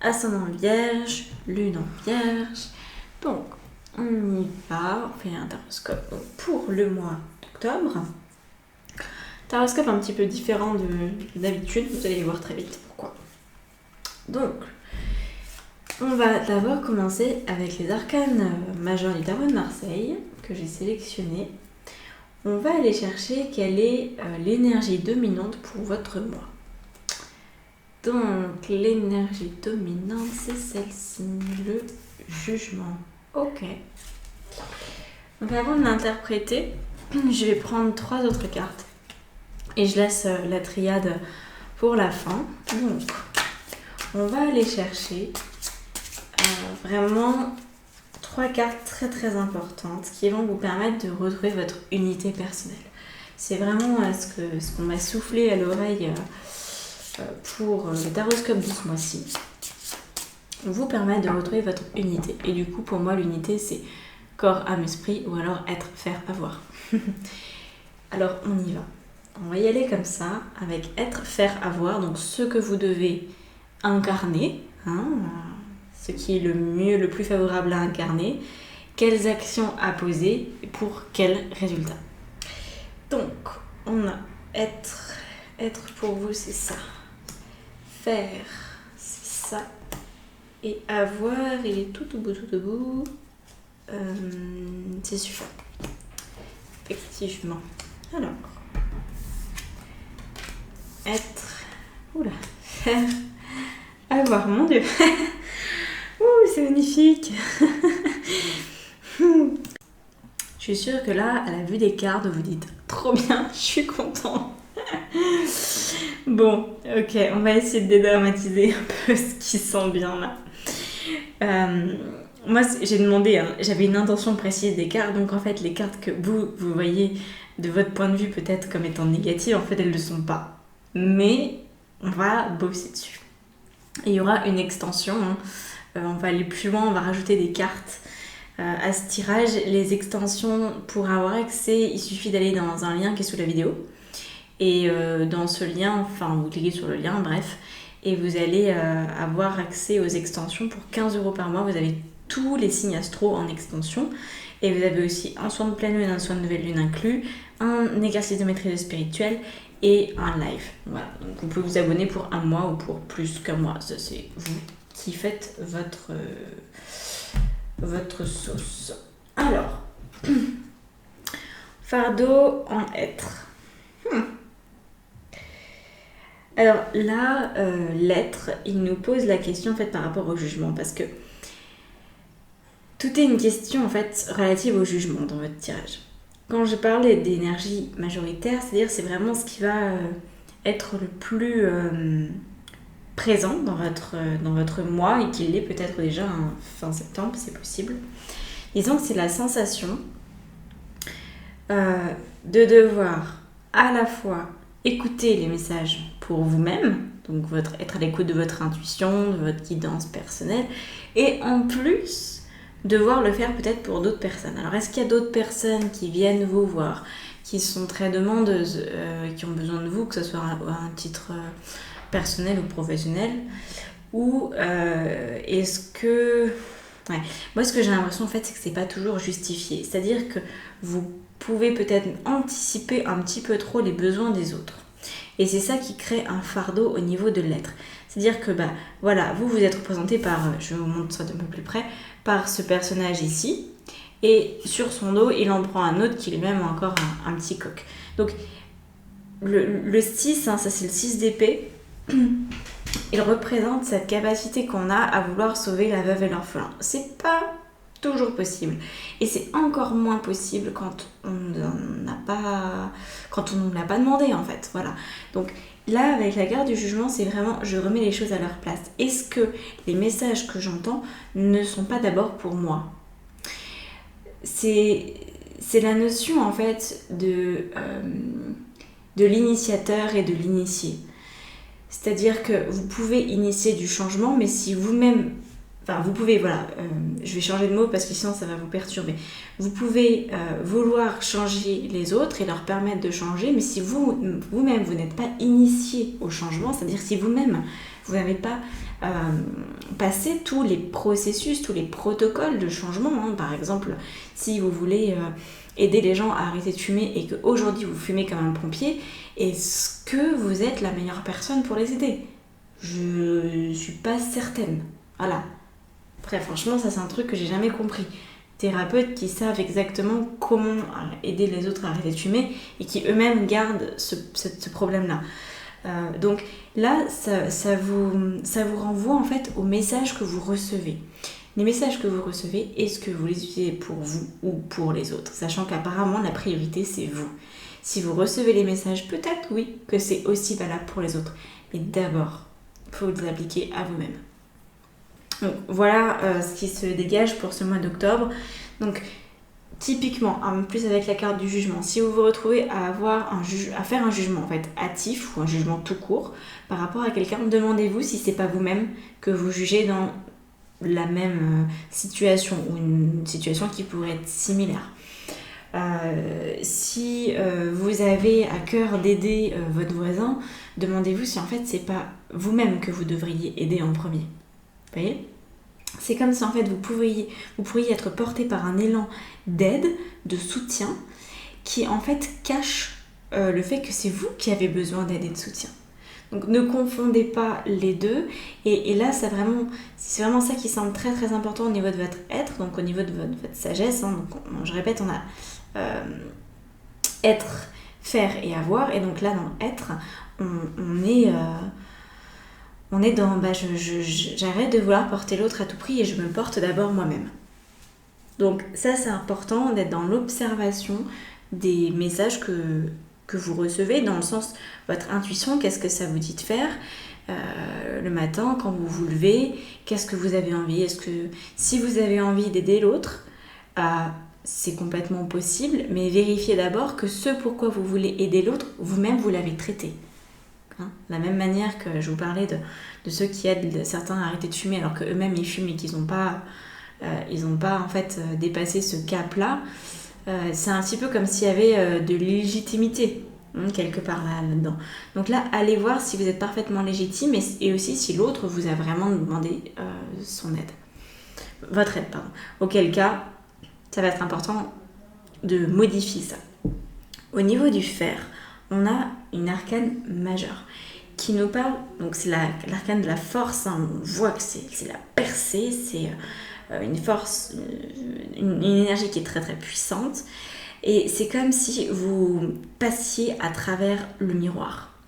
ascendant Vierge, lune en Vierge. Donc, on y va, on fait un taroscope pour le mois d'octobre. Taroscope un petit peu différent d'habitude, vous allez voir très vite pourquoi. Donc, on va d'abord commencer avec les arcanes majeurs du tarot de Marseille que j'ai sélectionné. On va aller chercher quelle est l'énergie dominante pour votre mois. Donc, l'énergie dominante, c'est celle-ci, le jugement. Ok. Donc, avant de l'interpréter, je vais prendre 3 autres cartes et je laisse la triade pour la fin. Donc, on va aller chercher vraiment 3 cartes très très importantes qui vont vous permettre de retrouver votre unité personnelle. C'est vraiment ce qu'on m'a soufflé à l'oreille pour le taroscope de ce mois-ci. Vous permettre de retrouver votre unité. Et du coup, pour moi, l'unité, c'est corps, âme, esprit, ou alors être, faire, avoir. Alors, on y va. On va y aller comme ça, avec être, faire, avoir, donc ce que vous devez incarner, ce qui est le mieux, le plus favorable à incarner, quelles actions à poser et pour quels résultats. Donc, on a être pour vous, c'est ça. Faire, c'est ça. Et avoir, il est tout au bout. C'est suffisant. Effectivement. Alors, être, faire, avoir, mon Dieu. C'est magnifique. Je suis sûre que là, à la vue des cartes, vous dites trop bien, je suis contente. Bon, ok, on va essayer de dédramatiser un peu ce qui sent bien là. Moi, j'ai demandé, j'avais une intention précise des cartes, donc en fait, les cartes que vous voyez de votre point de vue peut-être comme étant négatives, en fait, elles ne le sont pas. Mais on va bosser dessus. Et il y aura une extension, on va aller plus loin, on va rajouter des cartes à ce tirage. Les extensions, pour avoir accès, il suffit d'aller dans un lien qui est sous la vidéo. Et dans ce lien, vous cliquez sur le lien, bref, et vous allez avoir accès aux extensions pour 15 € par mois. Vous avez tous les signes astro en extension. Et vous avez aussi un soin de pleine lune, un soin de nouvelle lune inclus, un exercice de maîtrise spirituelle et un live. Voilà, donc vous pouvez vous abonner pour un mois ou pour plus qu'un mois. Ça, c'est vous qui faites votre sauce. Alors, fardeau en être. Alors là, l'être, il nous pose la question en fait par rapport au jugement, parce que tout est une question en fait relative au jugement dans votre tirage. Quand je parlais d'énergie majoritaire, c'est-à-dire c'est vraiment ce qui va être le plus présent dans votre mois et qui l'est peut-être déjà fin septembre, c'est possible. Disons que c'est la sensation de devoir à la fois écouter les messages pour vous-même, donc être à l'écoute de votre intuition, de votre guidance personnelle, et en plus devoir le faire peut-être pour d'autres personnes. Alors est-ce qu'il y a d'autres personnes qui viennent vous voir, qui sont très demandeuses, qui ont besoin de vous, que ce soit à un titre personnel ou professionnel, ou est-ce que... Ouais. Moi ce que j'ai l'impression en fait c'est que c'est pas toujours justifié, c'est-à-dire que vous pouvez peut-être anticiper un petit peu trop les besoins des autres. Et c'est ça qui crée un fardeau au niveau de l'être. C'est-à-dire que voilà, vous êtes représenté par, je vous montre ça d'un peu plus près, par ce personnage ici, et sur son dos, il en prend un autre qui lui-même a encore un petit coq. Donc le 6, ça c'est le 6 d'épée, il représente cette capacité qu'on a à vouloir sauver la veuve et l'orphelin. C'est pas toujours possible. Et c'est encore moins possible quand on ne nous l'a pas demandé en fait. Voilà. Donc là, avec la carte du jugement, c'est vraiment, je remets les choses à leur place. Est-ce que les messages que j'entends ne sont pas d'abord pour moi ? C'est la notion en fait de l'initiateur et de l'initié. C'est-à-dire que vous pouvez initier du changement, mais si vous-même... vous pouvez, je vais changer de mot parce que sinon ça va vous perturber. Vous pouvez vouloir changer les autres et leur permettre de changer, mais si vous-même, vous n'êtes pas initié au changement, c'est-à-dire si vous-même, Vous n'avez pas passé tous les processus, tous les protocoles de changement. Par exemple, si vous voulez aider les gens à arrêter de fumer et qu'aujourd'hui vous fumez comme un pompier, est-ce que vous êtes la meilleure personne pour les aider ? Je suis pas certaine. Voilà. Après, franchement, ça c'est un truc que j'ai jamais compris. Thérapeutes qui savent exactement comment aider les autres à arrêter de fumer et qui eux-mêmes gardent ce problème-là. Donc là, ça vous renvoie en fait aux messages que vous recevez. Les messages que vous recevez, est-ce que vous les utilisez pour vous ou pour les autres ? Sachant qu'apparemment, la priorité, c'est vous. Si vous recevez les messages, peut-être oui, que c'est aussi valable pour les autres. Mais d'abord, il faut les appliquer à vous-même. Donc voilà ce qui se dégage pour ce mois d'octobre. Donc typiquement, en plus avec la carte du jugement, si vous vous retrouvez à faire un jugement en fait hâtif ou un jugement tout court par rapport à quelqu'un, demandez-vous si c'est pas vous-même que vous jugez dans la même situation ou une situation qui pourrait être similaire. Si vous avez à cœur d'aider votre voisin, demandez-vous si en fait c'est pas vous-même que vous devriez aider en premier. Vous voyez ? C'est comme si en fait vous pourriez être porté par un élan d'aide, de soutien, qui en fait cache le fait que c'est vous qui avez besoin d'aide et de soutien. Donc ne confondez pas les deux. Et là, c'est vraiment ça qui semble très très important au niveau de votre être, donc au niveau de votre sagesse. Donc, je répète, on a être, faire et avoir. Et donc là, dans être, on est dans j'arrête de vouloir porter l'autre à tout prix et je me porte d'abord moi-même. Donc ça, c'est important d'être dans l'observation des messages que vous recevez, dans le sens votre intuition, qu'est-ce que ça vous dit de faire le matin quand vous vous levez, qu'est-ce que vous avez envie. Est-ce que si vous avez envie d'aider l'autre, c'est complètement possible, mais vérifiez d'abord que ce pourquoi vous voulez aider l'autre, vous-même vous l'avez traité. De la même manière que je vous parlais de ceux qui aident certains à arrêter de fumer alors qu'eux-mêmes ils fument et qu'ils n'ont pas en fait dépassé ce cap-là, c'est un petit peu comme s'il y avait de l'illégitimité quelque part là-dedans. Donc là, allez voir si vous êtes parfaitement légitime et aussi si l'autre vous a vraiment demandé son aide. Votre aide, pardon. Auquel cas, ça va être important de modifier ça. Au niveau du faire, on a une arcane majeure qui nous parle, donc c'est l'arcane de la force, on voit que c'est la percée, c'est une force, une énergie qui est très très puissante, et c'est comme si vous passiez à travers le miroir.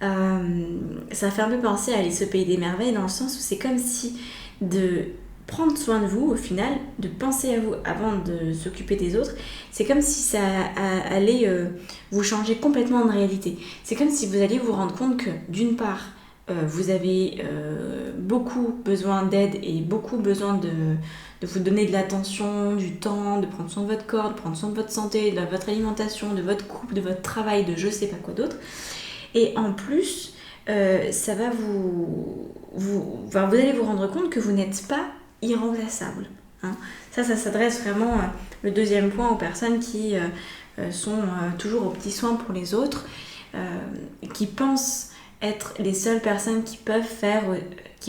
Ça fait un peu penser à Alice au Pays des Merveilles, dans le sens où c'est comme si de prendre soin de vous, au final, de penser à vous avant de s'occuper des autres, c'est comme si ça allait vous changer complètement de réalité. C'est comme si vous alliez vous rendre compte que, d'une part, vous avez beaucoup besoin d'aide et beaucoup besoin de vous donner de l'attention, du temps, de prendre soin de votre corps, de prendre soin de votre santé, de votre alimentation, de votre couple, de votre travail, de je sais pas quoi d'autre. Et en plus, ça va vous allez vous rendre compte que vous n'êtes pas irremplaçable. Ça s'adresse vraiment, le deuxième point, aux personnes qui sont toujours aux petits soins pour les autres, qui pensent être les seules personnes qui peuvent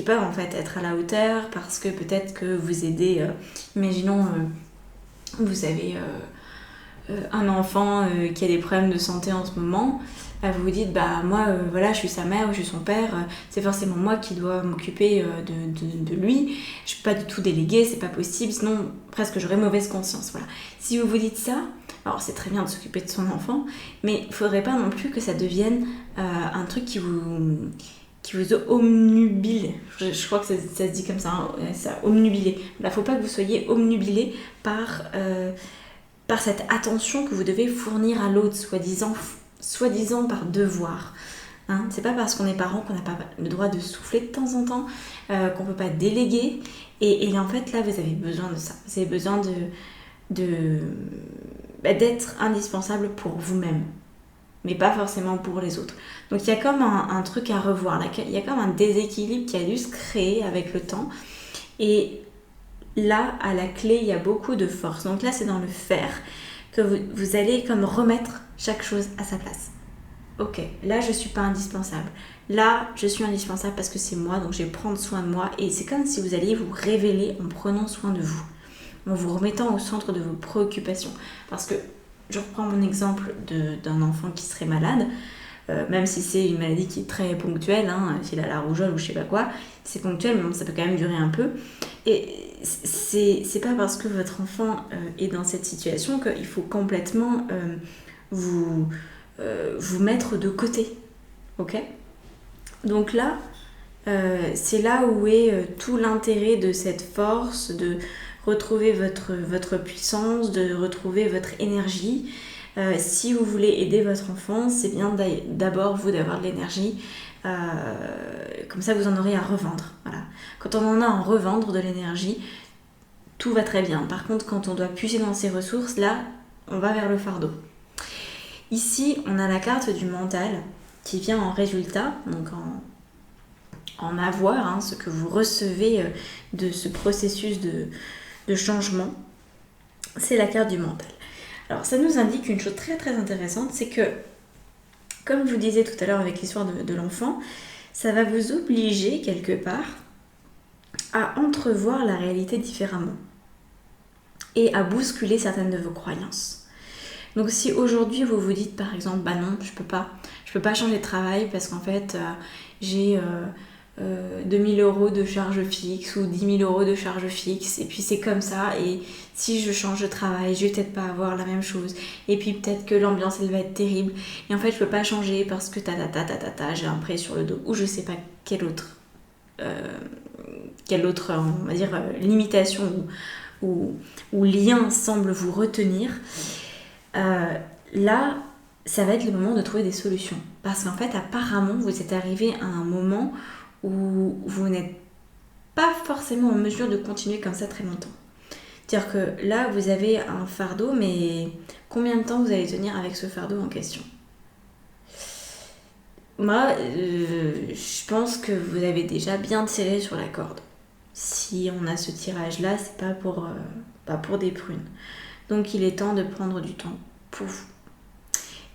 en fait être à la hauteur parce que peut-être que vous aidez, imaginons vous avez un enfant qui a des problèmes de santé en ce moment, vous vous dites moi voilà, je suis sa mère ou je suis son père, c'est forcément moi qui dois m'occuper de lui, je peux pas du tout déléguer, c'est pas possible, sinon presque j'aurais mauvaise conscience. Voilà. Si vous vous dites ça, alors c'est très bien de s'occuper de son enfant, mais il faudrait pas non plus que ça devienne un truc qui vous omnubile. Je crois que ça se dit comme ça, ça omnubilé. Là, faut pas que vous soyez omnubilé par cette attention que vous devez fournir à l'autre, soi-disant par devoir. C'est pas parce qu'on est parent qu'on n'a pas le droit de souffler de temps en temps, qu'on peut pas déléguer. Et en fait, là, vous avez besoin de ça. Vous avez besoin d'être indispensable pour vous-même, mais pas forcément pour les autres. Donc il y a comme un truc à revoir, là. Il y a comme un déséquilibre qui a dû se créer avec le temps. Et là, à la clé, il y a beaucoup de force. Donc là, c'est dans le faire que vous allez comme remettre chaque chose à sa place. ok, là je suis pas indispensable. Là, je suis indispensable parce que c'est moi, donc je vais prendre soin de moi. Et c'est comme si vous alliez vous révéler en prenant soin de vous, en vous remettant au centre de vos préoccupations. Parce que, je reprends mon exemple d'un enfant qui serait malade, même si c'est une maladie qui est très ponctuelle, hein, s'il a la rougeole ou je sais pas quoi, c'est ponctuel, mais bon, ça peut quand même durer un peu. Et c'est pas parce que votre enfant est dans cette situation qu'il faut complètement vous, vous mettre de côté. Ok ? Donc là, c'est là où est tout l'intérêt de cette force, de retrouver votre puissance, de retrouver votre énergie. Si vous voulez aider votre enfant, c'est bien d'abord vous d'avoir de l'énergie. Comme ça, vous en aurez à revendre. Voilà. Quand on en a à en revendre de l'énergie, tout va très bien. Par contre, quand on doit puiser dans ses ressources, là, on va vers le fardeau. Ici, on a la carte du mental qui vient en résultat, donc en avoir, hein, ce que vous recevez de ce processus de changement. C'est la carte du mental. Alors, ça nous indique une chose très très intéressante, c'est que, comme je vous disais tout à l'heure avec l'histoire de l'enfant, ça va vous obliger quelque part à entrevoir la réalité différemment et à bousculer certaines de vos croyances. Donc si aujourd'hui vous vous dites par exemple, bah non, je peux pas changer de travail parce qu'en fait j'ai 2000 € de charge fixe ou 10 000 € de charge fixe et puis c'est comme ça et si je change de travail je vais peut-être pas avoir la même chose et puis peut-être que l'ambiance elle va être terrible et en fait je peux pas changer parce que j'ai un prêt sur le dos ou je sais pas quelle autre on va dire limitation ou lien semble vous retenir. Là ça va être le moment de trouver des solutions parce qu'en fait apparemment vous êtes arrivé à un moment où vous n'êtes pas forcément en mesure de continuer comme ça très longtemps. C'est-à-dire que là, vous avez un fardeau, mais combien de temps vous allez tenir avec ce fardeau en question ? Moi, je pense que vous avez déjà bien tiré sur la corde. Si on a ce tirage-là, c'est pas pour des prunes. Donc il est temps de prendre du temps pour vous.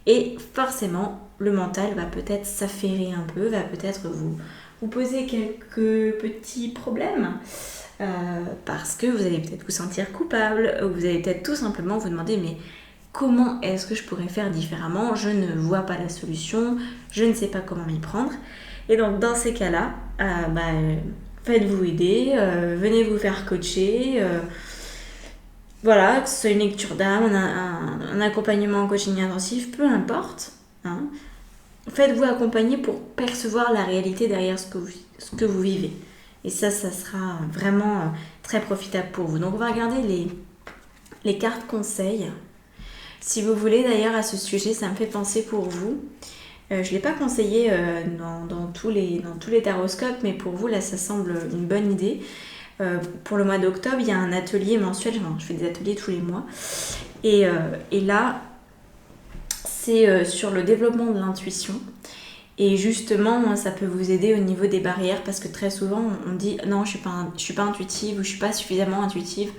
Et forcément, le mental va peut-être s'affairer un peu, va peut-être vous poser quelques petits problèmes parce que vous allez peut-être vous sentir coupable ou vous allez peut-être tout simplement vous demander mais comment est-ce que je pourrais faire différemment ? Je ne vois pas la solution, je ne sais pas comment m'y prendre. Et donc dans ces cas-là, faites-vous aider, venez vous faire coacher, voilà, que ce soit une lecture d'âme, un accompagnement en coaching intensif, peu importe. Hein. Faites-vous accompagner pour percevoir la réalité derrière ce que vous vivez. Et ça sera vraiment très profitable pour vous. Donc on va regarder les cartes conseils. Si vous voulez d'ailleurs à ce sujet, ça me fait penser pour vous. Je ne l'ai pas conseillé dans tous les taroscopes, mais pour vous là ça semble une bonne idée. Pour le mois d'octobre, il y a un atelier mensuel, je fais des ateliers tous les mois. Et là, c'est sur le développement de l'intuition. Et justement, ça peut vous aider au niveau des barrières parce que très souvent, on dit non, je suis pas intuitive ou je suis pas suffisamment intuitive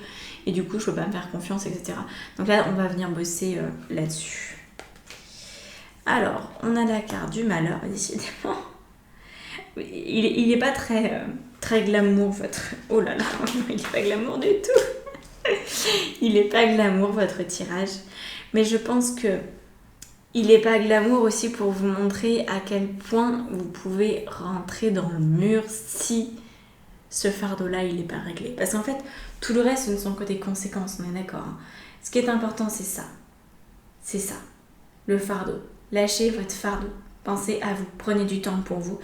et du coup, je peux pas me faire confiance, etc. Donc là, on va venir bosser là-dessus. Alors, on a la carte du malheur, décidément. Il est pas très glamour, votre... Oh là là, il est pas glamour du tout. Il est pas glamour, votre tirage. Mais je pense que il n'est pas glamour aussi pour vous montrer à quel point vous pouvez rentrer dans le mur si ce fardeau-là, il n'est pas réglé. Parce qu'en fait, tout le reste, ce ne sont que des conséquences, on est d'accord. Hein. Ce qui est important, c'est ça. C'est ça. Le fardeau. Lâchez votre fardeau. Pensez à vous. Prenez du temps pour vous.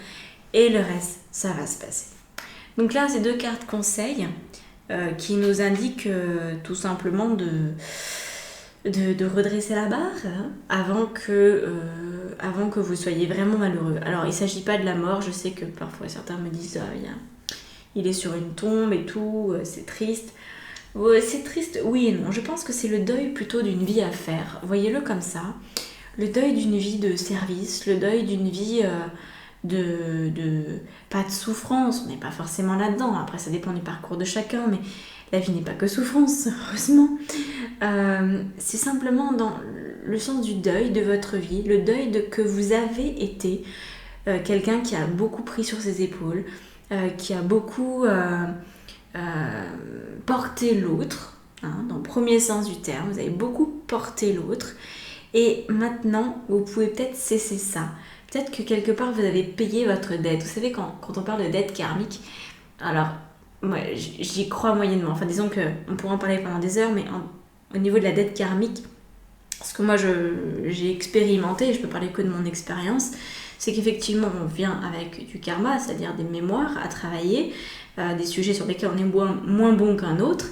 Et le reste, ça va se passer. Donc là, ces 2 cartes conseils qui nous indiquent tout simplement de redresser la barre hein, avant que vous soyez vraiment malheureux. Alors, il ne s'agit pas de la mort. Je sais que parfois, certains me disent il est sur une tombe et tout, c'est triste. C'est triste, oui et non. Je pense que c'est le deuil plutôt d'une vie à faire. Voyez-le comme ça. Le deuil d'une vie de service, le deuil d'une vie pas de souffrance. On n'est pas forcément là-dedans. Après, ça dépend du parcours de chacun, mais la vie n'est pas que souffrance, heureusement. C'est simplement dans le sens du deuil de votre vie, le deuil de que vous avez été quelqu'un qui a beaucoup pris sur ses épaules, qui a beaucoup porté l'autre, hein, dans le premier sens du terme, vous avez beaucoup porté l'autre, et maintenant vous pouvez peut-être cesser ça. Peut-être que quelque part vous avez payé votre dette. Vous savez, quand on parle de dette karmique, alors moi j'y crois moyennement, enfin disons qu'on pourrait en parler pendant des heures, mais au niveau de la dette karmique, ce que moi j'ai expérimenté, je peux parler que de mon expérience, c'est qu'effectivement on vient avec du karma, c'est-à-dire des mémoires à travailler, des sujets sur lesquels on est moins bon qu'un autre.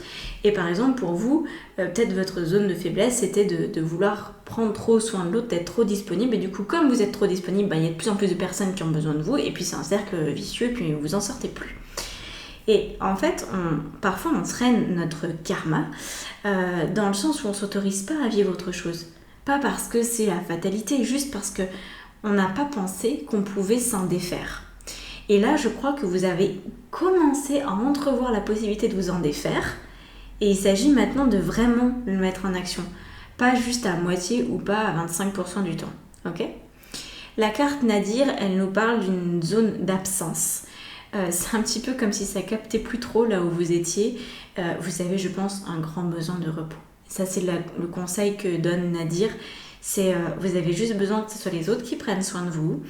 Et par exemple pour vous, peut-être votre zone de faiblesse c'était de vouloir prendre trop soin de l'autre, d'être trop disponible, et du coup comme vous êtes trop disponible, il y a de plus en plus de personnes qui ont besoin de vous, et puis c'est un cercle vicieux, et puis vous en sortez plus. Et en fait, parfois on traîne notre karma dans le sens où on ne s'autorise pas à vivre autre chose. Pas parce que c'est la fatalité, juste parce qu'on n'a pas pensé qu'on pouvait s'en défaire. Et là, je crois que vous avez commencé à entrevoir la possibilité de vous en défaire, et il s'agit maintenant de vraiment le mettre en action. Pas juste à moitié ou pas à 25% du temps. Ok ? La carte Nadir, elle nous parle d'une zone d'absence. C'est un petit peu comme si ça captait plus trop là où vous étiez. Vous avez, je pense, un grand besoin de repos. Ça, c'est le conseil que donne Nadir. C'est vous avez juste besoin que ce soit les autres qui prennent soin de vous.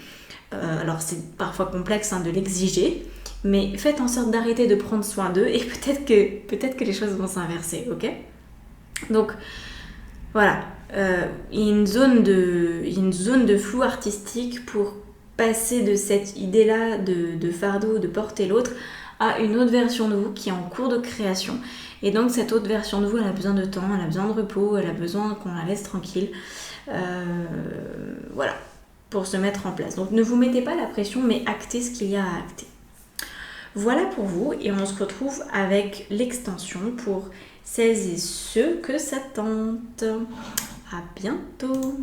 Alors, c'est parfois complexe de l'exiger, mais faites en sorte d'arrêter de prendre soin d'eux et peut-être que les choses vont s'inverser, ok ? Donc, voilà. Il y a une zone de flou artistique pour passer de cette idée-là de fardeau, de porter l'autre, à une autre version de vous qui est en cours de création. Et donc cette autre version de vous, elle a besoin de temps, elle a besoin de repos, elle a besoin qu'on la laisse tranquille. Voilà, pour se mettre en place. Donc ne vous mettez pas la pression, mais actez ce qu'il y a à acter. Voilà pour vous, et on se retrouve avec l'extension pour celles et ceux que ça tente. À bientôt!